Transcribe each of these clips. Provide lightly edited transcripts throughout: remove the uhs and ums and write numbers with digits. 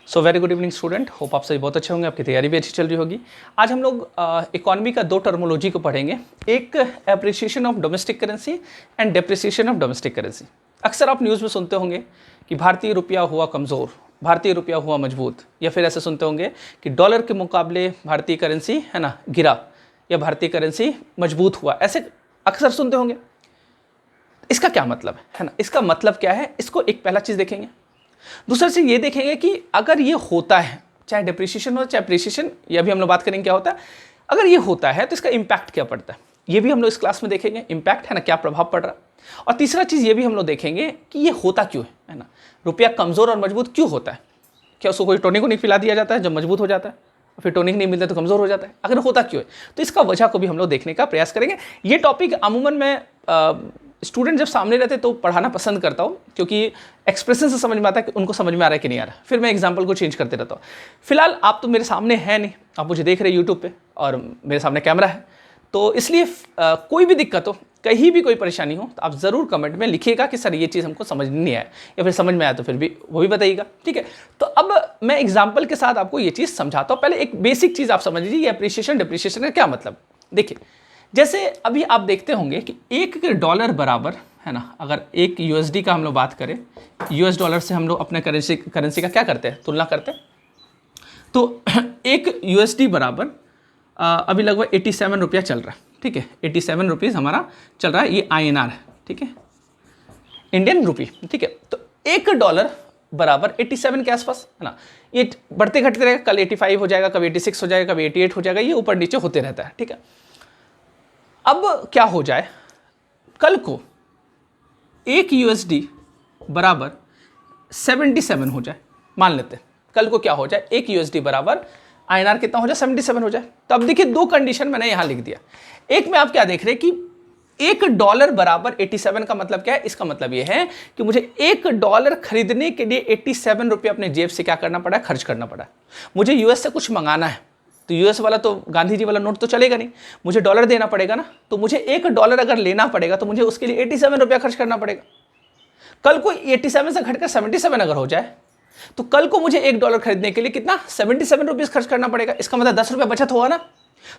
So very good evening student, hope आप सभी बहुत अच्छे होंगे, आपकी तैयारी भी अच्छी चल रही होगी। आज हम लोग इकोनॉमी का दो टर्मोलॉजी को पढ़ेंगे, एक appreciation of domestic currency and depreciation of domestic currency. अक्सर आप न्यूज़ में सुनते होंगे कि भारतीय रुपया हुआ कमज़ोर, भारतीय रुपया हुआ मजबूत, या फिर ऐसे सुनते होंगे कि डॉलर के मुकाबले भारतीय करेंसी है ना गिरा, या भारतीय करेंसी मजबूत हुआ, ऐसे अक्सर सुनते होंगे। इसका क्या मतलब है ना, इसका मतलब क्या है, इसको एक पहला चीज़ देखेंगे। दूसरा चीज़ ये देखेंगे कि अगर ये होता है, चाहे डिप्रिसिएशन हो चाहे अप्रिसिएशन, या भी हम लोग बात करेंगे क्या होता है, अगर ये होता है तो इसका इम्पैक्ट क्या पड़ता है, ये भी हम लोग इस क्लास में देखेंगे, इम्पैक्ट है ना, क्या प्रभाव पड़ रहा है। और तीसरा चीज़ ये भी हम लोग देखेंगे कि ये होता क्यों है ना, रुपया कमज़ोर और मजबूत क्यों होता है। क्या उसको कोई टॉनिक नहीं पिला दिया जाता है जब मजबूत हो जाता है, फिर टॉनिक नहीं मिलता तो कमज़ोर हो जाता है, अगर होता क्यों है, तो इसका वजह को भी हम लोग देखने का प्रयास करेंगे। ये टॉपिक अमूमन मैं स्टूडेंट जब सामने रहते तो पढ़ाना पसंद करता हूँ, क्योंकि एक्सप्रेशन से समझ में आता है कि उनको समझ में आ रहा है कि नहीं आ रहा है, फिर मैं एग्जांपल को चेंज करते रहता हूँ। फिलहाल आप तो मेरे सामने हैं नहीं, आप मुझे देख रहे हैं यूट्यूब पे और मेरे सामने कैमरा है, तो इसलिए कोई भी दिक्कत हो, कहीं भी कोई परेशानी हो, तो आप ज़रूर कमेंट में लिखिएगा कि सर ये चीज़ हमको समझ नहीं आया, या फिर समझ में आया तो फिर भी वो भी बताइएगा, ठीक है। तो अब मैं एग्जाम्पल के साथ आपको ये चीज़ समझाता हूँ। पहले एक बेसिक चीज़ आप समझ लीजिए, ये अप्रिसिएशन डिप्रिसिएशन का क्या मतलब। देखिए, जैसे अभी आप देखते होंगे कि $1 बराबर है ना, अगर एक USD का हम लोग बात करें, US डॉलर से हम लोग अपने करेंसी का क्या करते हैं, तुलना करते हैं, तो एक USD बराबर अभी लगभग 87 रुपया चल रहा है, ठीक है, 87 रुपीज़ हमारा चल रहा है, ये INR है, ठीक है, इंडियन रुपी, ठीक है। तो $1 बराबर 87 के आसपास है ना, ये बढ़ते घटते रहेगा, कल 85 हो जाएगा, कभी 86 हो जाएगा, कभी 88 हो जाएगा, ये ऊपर नीचे होते रहता है, ठीक है। अब क्या हो जाए, कल को एक USD बराबर 77 हो जाए, मान लेते हैं कल को क्या हो जाए, एक USD बराबर INR कितना हो जाए, 77 हो जाए। तो अब देखिए, दो कंडीशन मैंने यहां लिख दिया। एक में आप क्या देख रहे हैं कि $1 बराबर 87 का मतलब क्या है, इसका मतलब यह है कि मुझे $1 खरीदने के लिए 87 रुपये अपने जेब से क्या करना पड़ा है, खर्च करना पड़ा है। मुझे US से कुछ मंगाना है, तो US वाला तो गांधी जी वाला नोट तो चलेगा नहीं, मुझे डॉलर देना पड़ेगा ना, तो मुझे $1 अगर लेना पड़ेगा तो मुझे उसके लिए 87 रुपया खर्च करना पड़ेगा। कल को 87 से घटकर 77 अगर हो जाए, तो कल को मुझे $1 खरीदने के लिए कितना, 77 रुपीज़ खर्च करना पड़ेगा, इसका मतलब 10 रुपया बचत होगा ना।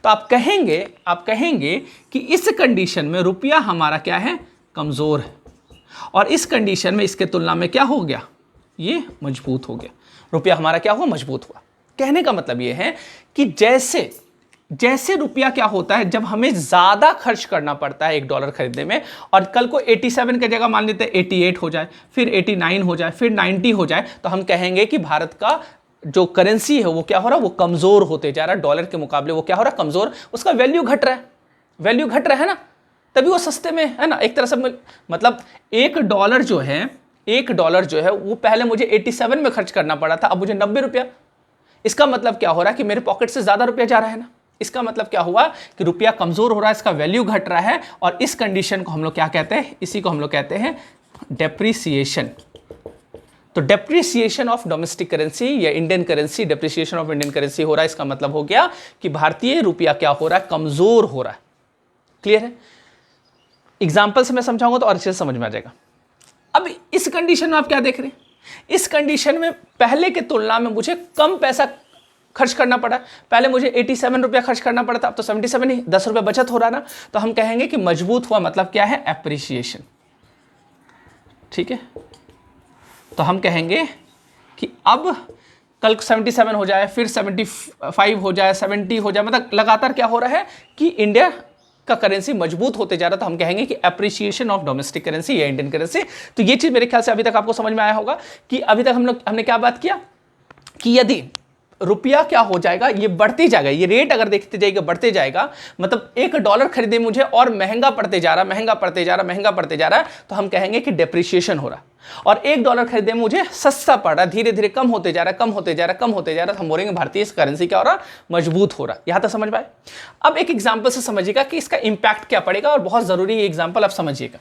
तो आप कहेंगे कि इस कंडीशन में रुपया हमारा क्या है, कमज़ोर है, और इस कंडीशन में इसके तुलना में क्या हो गया, ये मजबूत हो गया, रुपया हमारा क्या हुआ, मजबूत हुआ। कहने का मतलब ये है कि जैसे रुपया क्या होता है, जब हमें ज्यादा खर्च करना पड़ता है $1 खरीदने में, और कल को 87 की जगह मान लेते हैं 88 हो जाए, फिर 89 हो जाए, फिर 90 हो जाए, तो हम कहेंगे कि भारत का जो करेंसी है वो क्या हो रहा है, वो कमजोर होते जा रहा है, डॉलर के मुकाबले वो क्या हो रहा है, कमजोर, उसका वैल्यू घट रहा है ना, तभी वो सस्ते में है ना, एक तरह से मतलब $1 जो है वो पहले मुझे 87 में खर्च करना पड़ा था, अब मुझे 90 रुपया। इसका मतलब क्या हो रहा है कि मेरे पॉकेट से ज्यादा रुपया जा रहा है ना। इसका मतलब क्या हुआ कि रुपया कमजोर हो रहा है, इसका वैल्यू घट रहा है, और इस कंडीशन को हम लोग क्या कहते हैं, इसी को हम लोग कहते हैं डेप्रिसिएशन। तो डेप्रिसिएशन ऑफ डोमेस्टिक करेंसी या Indian currency, depreciation of Indian currency हो रहा है, इसका मतलब हो गया कि भारतीय रुपया क्या हो रहा है, कमजोर हो रहा है। क्लियर है? एग्जाम्पल से मैं समझाऊंगा तो और अच्छे से समझ में आ जाएगा। अब इस कंडीशन में आप क्या देख रहे हैं, इस कंडीशन में पहले के तुलना में मुझे कम पैसा खर्च करना पड़ा, पहले मुझे 87 रुपया खर्च करना पड़ा था, अब तो 77 ही, 10 रुपया बचत हो रहा ना, तो हम कहेंगे कि मजबूत हुआ, मतलब क्या है, एप्रिसिएशन, ठीक है। तो हम कहेंगे कि अब कल 77 हो जाए, फिर 75 हो जाए, 70 हो जाए, मतलब लगातार क्या हो रहा है कि इंडिया का करेंसी मजबूत होते जा रहा है, तो हम कहेंगे कि एप्रिसिएशन ऑफ डोमेस्टिक करेंसी या इंडियन करेंसी। तो ये चीज मेरे ख्याल से अभी तक आपको समझ में आया होगा कि अभी तक हमने क्या बात किया कि यदि रुपया क्या हो जाएगा, ये बढ़ते जाएगा, ये रेट अगर देखते जाएगा बढ़ते जाएगा, मतलब $1 खरीदे मुझे और महंगा पड़ते जा रहा है, तो हम कहेंगे कि डेप्रिसिएशन हो रहा है। और $1 खरीदे मुझे सस्ता पड़ रहा है, धीरे धीरे कम होते जा रहा है, तो हम बोलेंगे भारतीय करेंसी क्या हो रहा है, मजबूत हो रहा है। यहां तक समझ पाए? अब एक एग्जाम्पल से समझिएगा कि इसका इंपैक्ट क्या पड़ेगा, और बहुत जरूरी है एग्जाम्पल आप समझिएगा,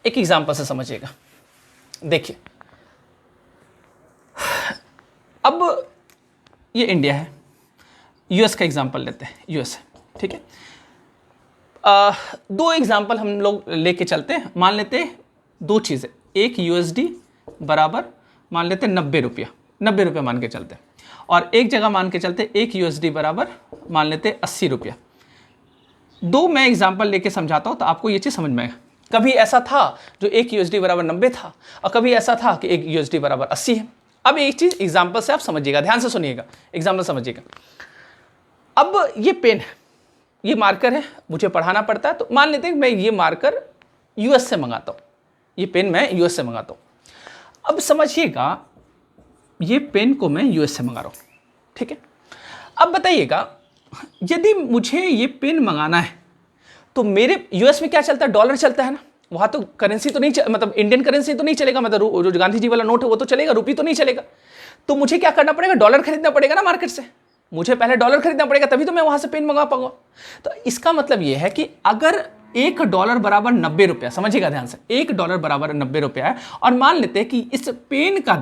एक एग्जाम्पल से समझिएगा। देखिए, अब ये इंडिया है, US का एग्जाम्पल लेते हैं, US है, ठीक है। दो एग्जाम्पल हम लोग लेके चलते हैं, मान लेते हैं दो चीज़ें, एक USD बराबर मान लेते हैं 90 रुपया, 90 रुपये मान के चलते, और एक जगह मान के चलते 1 USD बराबर मान लेते 80 रुपया। दो मैं एग्जाम्पल लेके समझाता हूँ तो आपको ये चीज़ समझ में आएगा। कभी ऐसा था जो 1 USD बराबर 90 था, और कभी ऐसा था कि 1 USD बराबर 80 है। अब एक चीज़ एग्जाम्पल से आप समझिएगा, ध्यान से सुनिएगा, एग्जाम्पल समझिएगा। अब ये पेन है, ये मार्कर है, मुझे पढ़ाना पड़ता है, तो मान लेते हैं मैं ये मार्कर US से मंगाता हूँ, ये पेन मैं US से मंगाता हूँ। अब समझिएगा, ये पेन को मैं US से मंगा रहा हूँ, ठीक है। अब बताइएगा, यदि मुझे ये पेन मंगाना है तो मेरे US में क्या चलता है, डॉलर चलता है ना, वहाँ तो करेंसी तो नहीं मतलब इंडियन करेंसी तो नहीं चलेगा, मतलब जो गांधी जी वाला नोट है वो तो चलेगा, रुपये तो नहीं चलेगा। तो मुझे क्या करना पड़ेगा, डॉलर खरीदना पड़ेगा ना मार्केट से, मुझे पहले डॉलर खरीदना पड़ेगा, तभी तो मैं वहाँ से पेन मंगा पाऊंगा। तो इसका मतलब ये है कि अगर $1 बराबर 90 रुपया, समझिएगा ध्यान से, $1 बराबर 90 रुपया है, और मान लेते हैं कि इस पेन का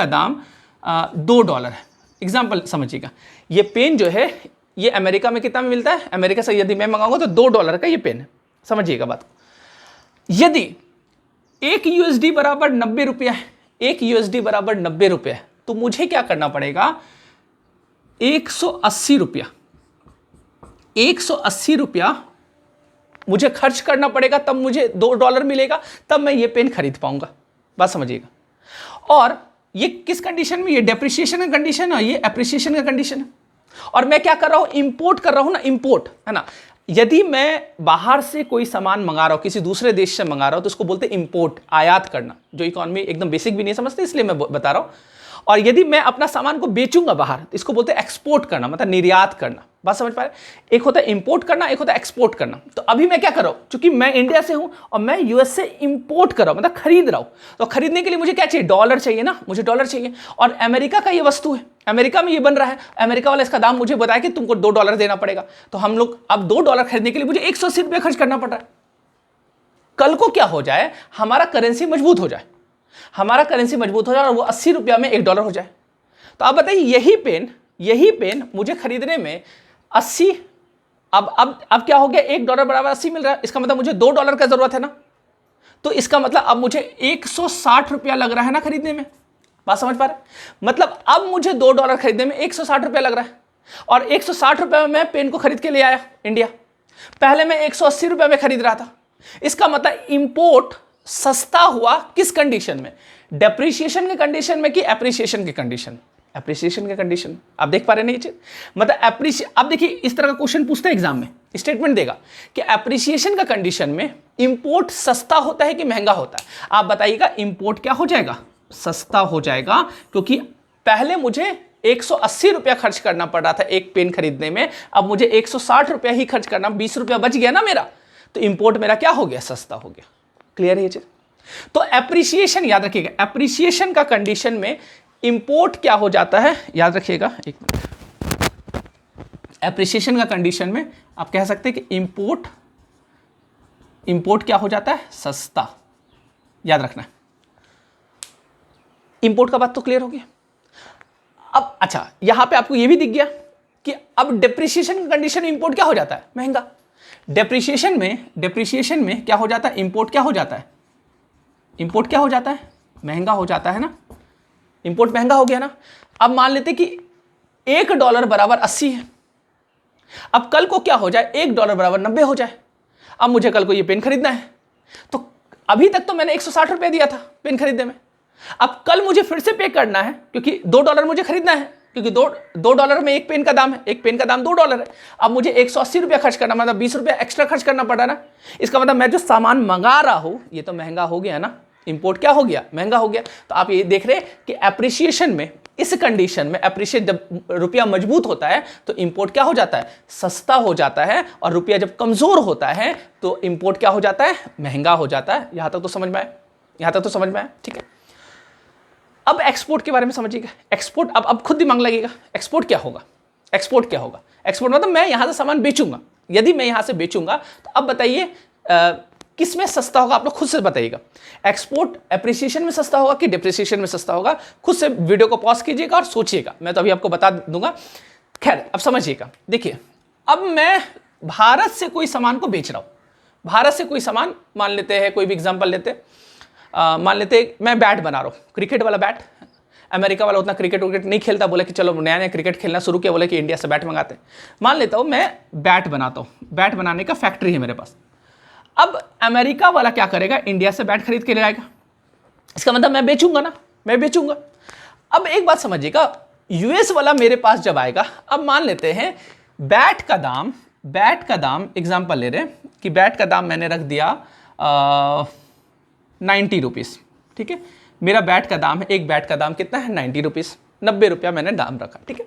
दाम $2 है। एग्जाम्पल समझिएगा, ये पेन जो है ये अमेरिका में कितना में मिलता है, अमेरिका से यदि मैं मंगाऊंगा तो $2 का ये पेन है, समझिएगा बात को। यदि 1 USD बराबर 90 रुपया है, 1 USD बराबर 90 रुपया है, तो मुझे क्या करना पड़ेगा, 180 रुपया, 180 रुपया मुझे खर्च करना पड़ेगा, तब मुझे $2 मिलेगा, तब मैं ये पेन खरीद पाऊंगा। बात समझिएगा। और ये किस कंडीशन में, ये डेप्रिसिएशन का कंडीशन है, ये एप्रिसिएशन का कंडीशन है। और मैं क्या कर रहा हूं, इंपोर्ट कर रहा हूं ना, इंपोर्ट है ना। यदि मैं बाहर से कोई सामान मंगा रहा हूं, किसी दूसरे देश से मंगा रहा हूं, तो उसको बोलते हैं इंपोर्ट, आयात करना, जो इकोनॉमी एकदम बेसिक भी नहीं समझते, इसलिए मैं बता रहा हूं। और यदि मैं अपना सामान को बेचूंगा बाहर, इसको बोलते हैं एक्सपोर्ट करना, मतलब निर्यात करना। बात समझ पा रहे, एक होता है इंपोर्ट करना, एक होता है एक्सपोर्ट करना। तो अभी मैं क्या कर रहा हूं, क्योंकि मैं इंडिया से हूं और मैं US से इंपोर्ट कर रहा हूं, मतलब खरीद रहा हूं, तो खरीदने के लिए मुझे क्या चाहिए, डॉलर चाहिए ना, मुझे डॉलर चाहिए। और अमेरिका का ये वस्तु है, अमेरिका में ये बन रहा है, अमेरिका वाला इसका दाम मुझे बताया कि तुमको $2 देना पड़ेगा, तो हम लोग अब $2 खरीदने के लिए मुझे 180 रुपये खर्च करना पड़ रहा है। कल को क्या हो जाए, हमारा करेंसी मजबूत हो जाए, हमारा करेंसी मजबूत हो जाए और वो 80 रुपया में $1 हो जाए, तो आप बताइए, यही पेन मुझे खरीदने में 80, अब क्या हो गया, $1 बराबर 80 मिल रहा है, इसका मतलब मुझे $2 का जरूरत है ना, तो इसका मतलब अब मुझे 160 रुपया लग रहा है ना खरीदने में। बात समझ पा रहे, मतलब अब मुझे $2 खरीदने में 160 रुपया लग रहा है, और 160 रुपये में मैं पेन को खरीद के ले आया इंडिया। पहले मैं 180 रुपये में खरीद रहा था। इसका मतलब इंपोर्ट सस्ता हुआ किस कंडीशन में, डेप्रिसिएशन के कंडीशन में कि एप्रिसिएशन के कंडीशन, एप्रिसिएशन के कंडीशन। आप देख पा रहे हैं ये चीज, मतलब अब देखिए, इस तरह का क्वेश्चन पूछते हैं एग्जाम में, स्टेटमेंट देगा कि एप्रिसिएशन का कंडीशन में इंपोर्ट सस्ता होता है कि महंगा होता है। आप बताइएगा, इंपोर्ट क्या हो जाएगा, सस्ता हो जाएगा, क्योंकि पहले मुझे 180 रुपया खर्च करना पड़ रहा था एक पेन खरीदने में, अब मुझे 160 रुपया ही खर्च करना, 20 रुपया बच गया ना मेरा, तो इंपोर्ट मेरा क्या हो गया, सस्ता हो गया। क्लियर है ये चीज। तो एप्रिसिएशन याद रखिएगा, एप्रिसिएशन का कंडीशन में इंपोर्ट क्या हो जाता है, याद रखिएगा, एक मिनट। एप्रिसिएशन का कंडीशन में आप कह सकते हैं कि इंपोर्ट क्या हो जाता है, सस्ता। याद रखना है, इंपोर्ट का बात तो क्लियर हो गया। अब अच्छा, यहां पे आपको यह भी दिख गया कि अब डेप्रिसिएशन का कंडीशन में इंपोर्ट क्या हो जाता है, महंगा। डेप्रिसिएशन में क्या हो जाता है, इंपोर्ट क्या हो जाता है, इंपोर्ट क्या हो जाता है, महंगा हो जाता है ना, इंपोर्ट महंगा हो गया ना। अब मान लेते कि $1 बराबर 80 है, अब कल को क्या हो जाए, $1 बराबर 90 हो जाए। अब मुझे कल को ये पेन खरीदना है, तो अभी तक तो मैंने 160 रुपये दिया था पेन खरीदने में, अब कल मुझे फिर से पे करना है, क्योंकि $2 मुझे खरीदना है, क्योंकि $2 में एक पेन का दाम है, एक पेन का दाम $2 है। अब मुझे 180 रुपया खर्च करना, मतलब 20 रुपया एक्स्ट्रा खर्च करना पड़ा ना। इसका मतलब मैं जो सामान मंगा रहा हूं ये तो महंगा हो गया ना, इंपोर्ट क्या हो गया, महंगा हो गया। तो आप ये देख रहे हैं कि एप्रिसिएशन में, इस कंडीशन में एप्रिशिएट, जब रुपया मजबूत होता है तो इंपोर्ट क्या हो जाता है, सस्ता हो जाता है, और रुपया जब कमजोर होता है तो इंपोर्ट क्या हो जाता है, महंगा हो जाता है। यहां तक तो समझ में आया, यहां तक तो समझ में आया, ठीक है। अब एक्सपोर्ट के बारे में समझिएगा। एक्सपोर्ट, अब खुद दिमाग लगेगा, एक्सपोर्ट क्या होगा, एक्सपोर्ट क्या होगा। एक्सपोर्ट मतलब मैं यहां से सामान बेचूंगा, यदि मैं यहां से बेचूंगा तो अब बताइए किस में सस्ता होगा, आप लोग खुद से बताइएगा। एक्सपोर्ट एप्रिसिएशन में सस्ता होगा कि डिप्रिसिएशन में सस्ता होगा, खुद से वीडियो को पॉज कीजिएगा और सोचिएगा, मैं तो अभी आपको बता दूंगा। खैर, अब समझिएगा, देखिए, अब मैं भारत से कोई सामान को बेच रहा हूं, भारत से कोई सामान, मान लेते हैं कोई भी एग्जाम्पल लेते, मान लेते मैं बैट बना रहा हूँ, क्रिकेट वाला बैट, अमेरिका वाला उतना क्रिकेट विकेट नहीं खेलता, बोले कि चलो नया नया क्रिकेट खेलना शुरू किया, बोले कि इंडिया से बैट मंगाते हैं। मान लेता हूँ मैं बैट बनाता हूँ, बैट बनाने का फैक्ट्री है मेरे पास। अब अमेरिका वाला क्या करेगा, इंडिया से बैट खरीद के ले आएगा, इसका मतलब मैं बेचूंगा ना, मैं बेचूंगा। अब एक बात समझिएगा, यूएस वाला मेरे पास जब आएगा, अब मान लेते हैं बैट का दाम एग्जाम्पल ले रहे हैं कि बैट का दाम मैंने रख दिया 90 रुपीज़, ठीक है। मेरा बैट का दाम है, एक बैट का दाम कितना है 90 रुपीज़, 90 रुपया मैंने दाम रखा, ठीक है।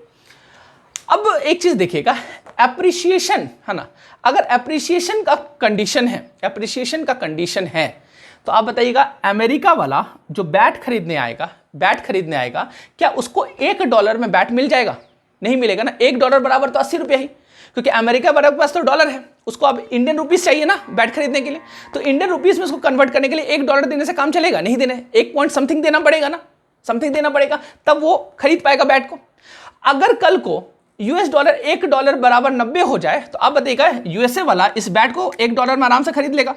अब एक चीज़ देखिएगा, एप्रिसिएशन है ना, अगर एप्रिसिएशन का कंडीशन है, एप्रिसिएशन का कंडीशन है, तो आप बताइएगा अमेरिका वाला जो बैट खरीदने आएगा, क्या उसको $1 में बैट मिल जाएगा? नहीं मिलेगा ना। $1 बराबर तो 80 रुपया ही, क्योंकि अमेरिका वाले के पास तो डॉलर है, उसको अब इंडियन रुपीस चाहिए ना बैट खरीदने के लिए, तो इंडियन रुपीस में उसको कन्वर्ट करने के लिए $1 देने से काम चलेगा? नहीं देने, 1 पॉइंट समथिंग देना पड़ेगा ना, समथिंग देना पड़ेगा, तब वो खरीद पाएगा बैट को। अगर कल को US डॉलर $1 बराबर 90 हो जाए, तो आप बताइएगा यूएसए वाला इस बैट को $1 में आराम से खरीद लेगा,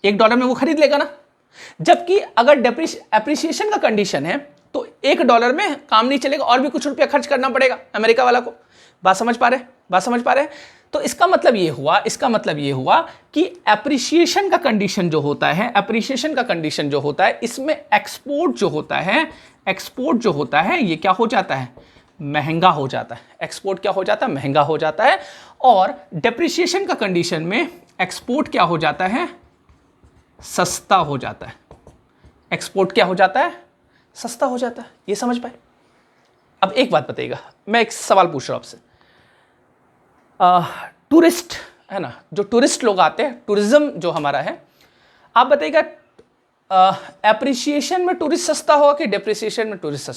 $1 में वो खरीद लेगा ना। जबकि अगर एप्रिसिएशन का कंडीशन है तो $1 में काम नहीं चलेगा, और भी कुछ रुपया खर्च करना पड़ेगा अमेरिका वाला को। बात समझ पा रहे हैं? तो इसका मतलब ये हुआ कि एप्रिसिएशन का कंडीशन जो होता है, इसमें एक्सपोर्ट जो होता है ये क्या हो जाता है, महंगा हो जाता है। एक्सपोर्ट क्या हो जाता है, महंगा हो जाता है। और डेप्रिसिएशन का कंडीशन में एक्सपोर्ट क्या हो जाता है, सस्ता हो जाता है। एक्सपोर्ट क्या हो जाता है, सस्ता हो जाता है। ये समझ पाए? अब एक बात बताइएगा, मैं एक सवाल पूछ रहा हूं आपसे। टूरिस्ट है ना, जो टूरिस्ट लोग आते हैं, टूरिज्म जो हमारा है, आप बताइएगा एप्रिसिएशन में टूरिस्ट सस्ता होगा कि डेप्रिसिएशन में टूरिस्ट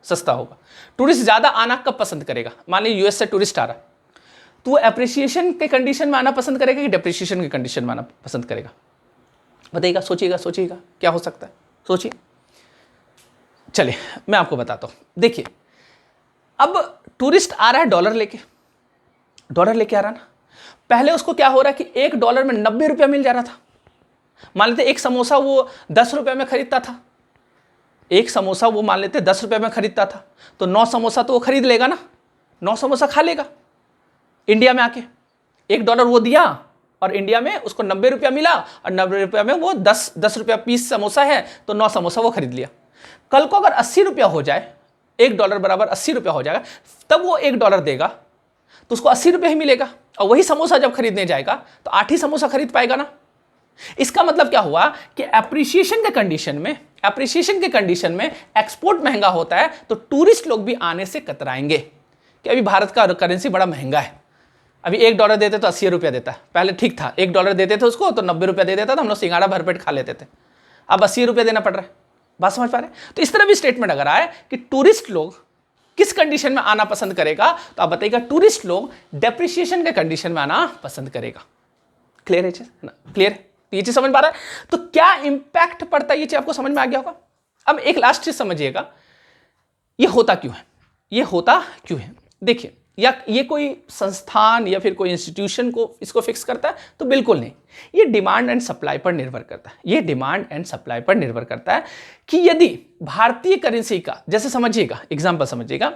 सस्ता होगा? टूरिस्ट ज़्यादा आना कब पसंद करेगा? मान लीजिए यूएस से टूरिस्ट आ रहा है, तो वो एप्रिसिएशन के कंडीशन में आना पसंद करेगा कि डेप्रिसिएशन के कंडीशन में आना पसंद करेगा? बताइएगा, सोचिएगा क्या हो सकता है, सोचिए। चलिए मैं आपको बताता हूँ। देखिए, अब टूरिस्ट आ रहा है डॉलर लेके आ रहा ना, पहले उसको क्या हो रहा है कि $1 में 90 रुपया मिल जा रहा था। मान लेते एक समोसा वो 10 रुपये में खरीदता था, एक समोसा वो मान लेते 10 रुपये में खरीदता था, तो 9 समोसा तो वो खरीद लेगा ना, 9 समोसा खा लेगा इंडिया में आके। $1 वो दिया और इंडिया में उसको 90 रुपया मिला, और 90 रुपया में वो 10 रुपया पीस समोसा है, तो 9 समोसा वो खरीद लिया। कल को अगर 80 रुपया हो जाए, $1 बराबर 80 रुपया हो जाएगा, तब वो $1 देगा तो उसको 80 रुपये ही मिलेगा, और वही समोसा जब खरीदने जाएगा तो 8 ही समोसा खरीद पाएगा ना। इसका मतलब क्या हुआ कि एप्रिसिएशन के कंडीशन में एक्सपोर्ट महंगा होता है, तो टूरिस्ट लोग भी आने से कतराएंगे कि अभी भारत का करेंसी बड़ा महंगा है। अभी $1 देते तो 80 रुपया देता, पहले ठीक था, $1 देते थे उसको तो 90 रुपया दे देता था, हम लोग सिंगाड़ा भरपेट खा लेते थे, अब 80 रुपया देना पड़ रहा है। बात समझ पा रहे हैं? तो इस तरह भी स्टेटमेंट अगर आए कि टूरिस्ट लोग किस कंडीशन में आना पसंद करेगा, तो आप बताइएगा टूरिस्ट लोग डेप्रिसिएशन के कंडीशन में आना पसंद करेगा। क्लियर है ना? क्लियर है? ये चीज समझ पा रहा है? तो क्या इंपैक्ट पड़ता है, ये चीज आपको समझ में आ गया होगा। अब एक लास्ट चीज समझिएगा, ये होता क्यों है। देखिए, या ये कोई संस्थान या फिर कोई इंस्टीट्यूशन को इसको फिक्स करता है, तो बिल्कुल नहीं। ये डिमांड एंड सप्लाई पर निर्भर करता है कि यदि भारतीय करेंसी का, जैसे समझिएगा, एग्जांपल समझिएगा,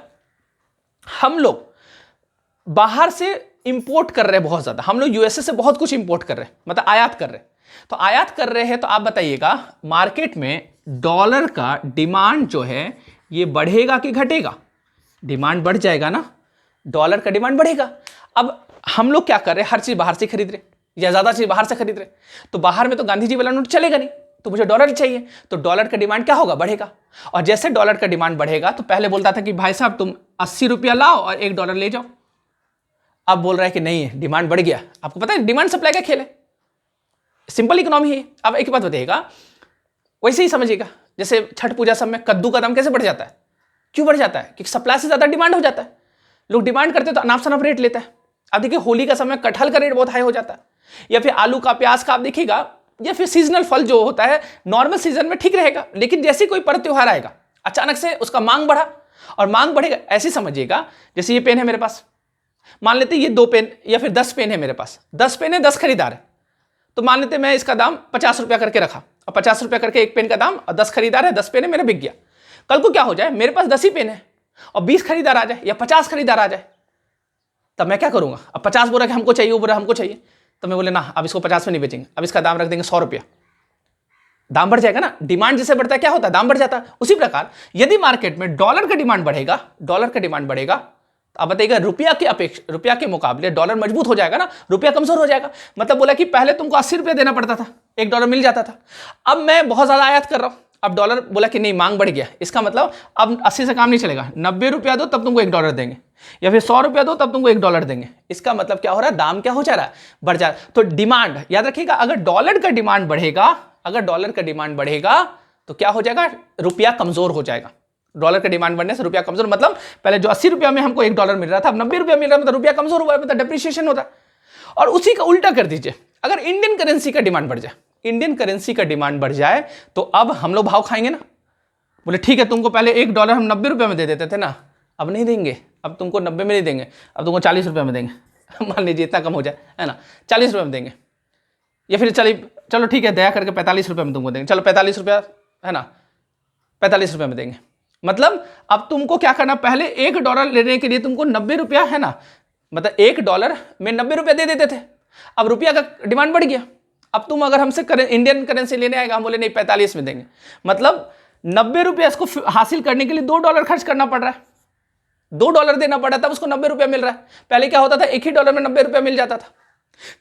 हम लोग बाहर से इंपोर्ट कर रहे हैं बहुत ज्यादा, हम लोग यूएसए से बहुत कुछ इंपोर्ट कर रहे हैं, मतलब आयात कर रहे हैं। तो आयात कर रहे हैं, तो आप बताइएगा मार्केट में डॉलर का डिमांड जो है ये बढ़ेगा कि घटेगा? डिमांड बढ़ जाएगा ना, डॉलर का डिमांड बढ़ेगा। अब हम लोग क्या कर रहे हैं, हर चीज बाहर से खरीद रहे या ज्यादा चीज बाहर से खरीद रहे, तो बाहर में तो गांधी जी वाला नोट चलेगा नहीं, तो मुझे डॉलर चाहिए, तो डॉलर का डिमांड क्या होगा, बढ़ेगा। और जैसे डॉलर का डिमांड बढ़ेगा, तो पहले बोलता था कि भाई साहब तुम 80 रुपया लाओ और $1 ले जाओ, अब बोल रहा है कि नहीं, डिमांड बढ़ गया। आपको पता है डिमांड सप्लाई का खेल है, सिंपल इकोनॉमी है। अब एक बात बताइएगा, वैसे ही समझिएगा, जैसे छठ पूजा सब में कद्दू का दाम कैसे बढ़ जाता है, क्यों बढ़ जाता है? क्योंकि सप्लाई से ज्यादा डिमांड हो जाता है, लोग डिमांड करते हैं तो अनाप शनाप रेट लेता है। अब देखिए होली का समय कटहल का रेट बहुत हाई हो जाता है, या फिर आलू का, प्याज का, आप देखिएगा, या फिर सीजनल फल जो होता है नॉर्मल सीजन में ठीक रहेगा, लेकिन जैसे कोई पर्व त्योहार आएगा अचानक से उसका मांग बढ़ा, और मांग बढ़ेगा। ऐसे समझिएगा, जैसे ये पेन है मेरे पास, मान लेते ये 2 पेन या फिर 10 पेन है मेरे पास, 10 पेन है, 10 खरीदार है, तो मान लेते मैं इसका दाम 50 रुपया करके रखा, और 50 रुपया करके एक पेन का दाम, और 10 खरीदार है, 10 पेन है, मेरा बिक गया। कल को क्या हो जाए, मेरे पास 10 ही पेन है और 20 खरीदार आ जाए या 50 खरीदार आ जाए, तब मैं क्या करूंगा? अब 50 बोला कि हमको चाहिए, वो बोला हमको चाहिए, तो मैं बोले ना अब इसको 50 में नहीं बेचेंगे, अब इसका दाम रख देंगे 100 रुपया। दाम बढ़ जाएगा ना, डिमांड जैसे बढ़ता है क्या होता है, दाम बढ़ जाता है। उसी प्रकार यदि मार्केट में डॉलर का डिमांड बढ़ेगा, डॉलर का डिमांड बढ़ेगा, तो आप बताइएगा रुपया के मुकाबले डॉलर मजबूत हो जाएगा ना, रुपया कमजोर हो जाएगा। मतलब बोला कि पहले तुमको 80 रुपया देना पड़ता था, $1 मिल जाता था, अब मैं बहुत ज्यादा आयात कर रहा हूं, अब डॉलर बोला कि नहीं मांग बढ़ गया, इसका मतलब अब 80 से काम नहीं चलेगा, 90 रुपया दो तब तुमको $1 देंगे, या फिर 100 रुपया दो तब तुमको $1 देंगे। इसका मतलब क्या हो रहा है, दाम क्या हो जा रहा है, बढ़ जा रहा है। तो डिमांड याद रखिएगा, अगर डॉलर का डिमांड बढ़ेगा, अगर डॉलर का डिमांड बढ़ेगा तो क्या हो जाएगा, रुपया कमजोर हो जाएगा। डॉलर का डिमांड बढ़ने से रुपया कमजोर, मतलब पहले जो 80 रुपया में हमको $1 मिल रहा था, अब 90 रुपया मिल रहा है, मतलब रुपया कमजोर हुआ है, मतलब डेप्रिसिएशन होता है। और उसी का उल्टा कर दीजिए, अगर इंडियन करेंसी का डिमांड बढ़ जाए, इंडियन करेंसी का डिमांड बढ़ जाए तो अब हम लोग भाव खाएंगे ना। बोले ठीक है, तुमको पहले $1 हम 90 रुपये में दे देते थे ना, अब नहीं देंगे, अब तुमको 90 में नहीं देंगे, अब तुमको 40 रुपये में देंगे। मान लीजिए इतना कम हो जाए, है ना, 40 रुपये में देंगे, या फिर चलो ठीक है दया करके 45 रुपये में तुमको देंगे, चलो 45 रुपया, है ना, 45 रुपये में देंगे। मतलब अब तुमको क्या करना, पहले $1 लेने के लिए तुमको 90 रुपया, है ना, मतलब $1 में 90 रुपया दे देते थे, अब रुपया का डिमांड बढ़ गया, अब तुम अगर हमसे इंडियन करेंसी लेने आएगा, हम बोले नहीं 45 में देंगे, मतलब 90 रुपया इसको हासिल करने के लिए $2 खर्च करना पड़ रहा है, $2 देना पड़ा, तब उसको 90 रुपया मिल रहा है। पहले क्या होता था, एक ही डॉलर में 90 रुपया मिल जाता था,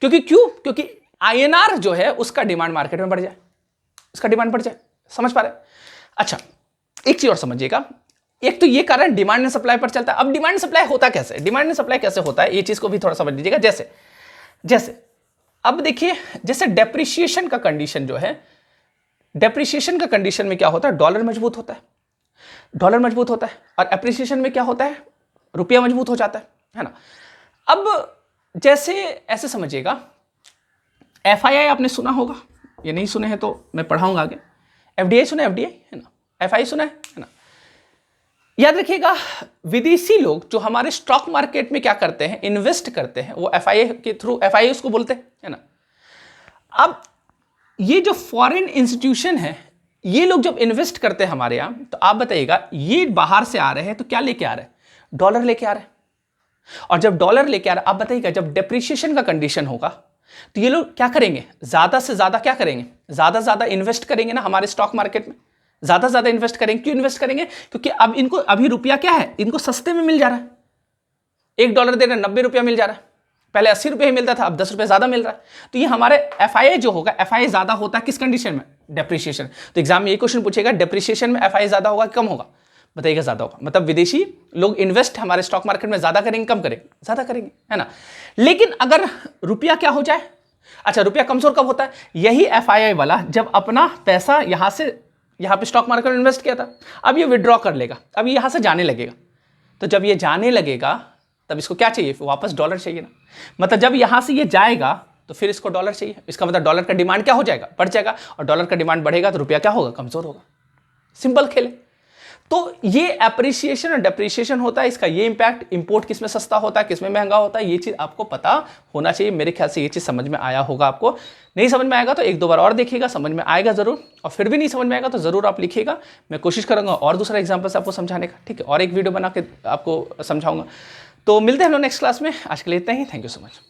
क्योंकि INR जो है उसका डिमांड मार्केट में बढ़ जाए, उसका डिमांड बढ़ जाए। समझ पा रहे? अच्छा, एक चीज और समझिएगा, एक तो ये कारण डिमांड एंड सप्लाई पर चलता है। अब डिमांड सप्लाई होता कैसे, डिमांड एंड सप्लाई कैसे होता है, ये चीज को भी थोड़ा समझ लीजिएगा। जैसे अब देखिए, जैसे डेप्रिसिएशन का कंडीशन जो है, डेप्रिसिएशन का कंडीशन में क्या होता है, डॉलर मजबूत होता है, डॉलर मजबूत होता है, और एप्रिसिएशन में क्या होता है, रुपया मजबूत हो जाता है ना। अब जैसे ऐसे समझिएगा, FII आपने सुना होगा, ये नहीं सुने हैं तो मैं पढ़ाऊंगा आगे। FDI सुना है, FDI है ना, FI सुना है ना। याद रखिएगा, विदेशी लोग जो हमारे स्टॉक मार्केट में क्या करते हैं, इन्वेस्ट करते हैं, वो FII के थ्रू, FII उसको बोलते हैं, है ना। अब ये जो फॉरेन इंस्टीट्यूशन है, ये लोग जब इन्वेस्ट करते हैं हमारे यहाँ, तो आप बताइएगा ये बाहर से आ रहे हैं तो क्या लेके आ रहे हैं, डॉलर लेके आ रहे हैं। और जब डॉलर लेके आ रहे हैं, आप बताइएगा जब डेप्रिसिएशन का कंडीशन होगा तो ये लोग क्या करेंगे, ज्यादा से ज्यादा क्या करेंगे, ज्यादा से ज्यादा इन्वेस्ट करेंगे ना हमारे स्टॉक मार्केट में, ज्यादा से ज्यादा इन्वेस्ट करेंगे। क्यों इन्वेस्ट करेंगे, क्योंकि अब इनको अभी रुपया क्या है, इनको सस्ते में मिल जा रहा है, $1 दे रहे 90 रुपया मिल जा रहा है, पहले 80 रुपये ही मिलता था, अब 10 रुपये ज्यादा मिल रहा है। तो ये हमारे FII जो होगा, FII ज्यादा होता है किस कंडीशन में, डेप्रिसिएशन। तो एग्जाम में ये क्वेश्चन पूछेगा, डेप्रिसिएशन में FII ज्यादा होगा कम होगा, बताइएगा ज्यादा होगा। मतलब विदेशी लोग इन्वेस्ट हमारे स्टॉक मार्केट में ज्यादा करेंगे कम करेंगे, ज्यादा करेंगे, है ना। लेकिन अगर रुपया क्या हो जाए, अच्छा रुपया कमजोर कब होता है, यही FII वाला जब अपना पैसा यहां से यहां पे स्टॉक मार्केट में इन्वेस्ट किया था, अब ये विड्रॉ कर लेगा, अब ये यहां से जाने लगेगा। तो जब ये जाने लगेगा तब इसको क्या चाहिए, वापस डॉलर चाहिए ना। मतलब जब यहां से ये जाएगा तो फिर इसको डॉलर चाहिए, इसका मतलब डॉलर का डिमांड क्या हो जाएगा, बढ़ जाएगा, और डॉलर का डिमांड बढ़ेगा तो रुपया क्या होगा, कमजोर होगा। सिंपल खेल है। तो ये एप्रिसिएशन और डेप्रिसिएशन होता है, इसका ये इंपैक्ट, इंपोर्ट किस में सस्ता होता है, किस में महंगा होता है, ये चीज आपको पता होना चाहिए। मेरे ख्याल से ये चीज समझ में आया होगा आपको। नहीं समझ में आएगा तो एक दो बार और देखिएगा, समझ में आएगा जरूर। और फिर भी नहीं समझ में आएगा तो जरूर आप लिखिएगा, मैं कोशिश करूंगा और दूसरा एग्जाम्पल से आपको समझाने का, ठीक है, और एक वीडियो बना के आपको समझाऊंगा। तो मिलते हैं हम लोग नेक्स्ट क्लास में, आज के लिए इतना ही, थैंक यू सो मच।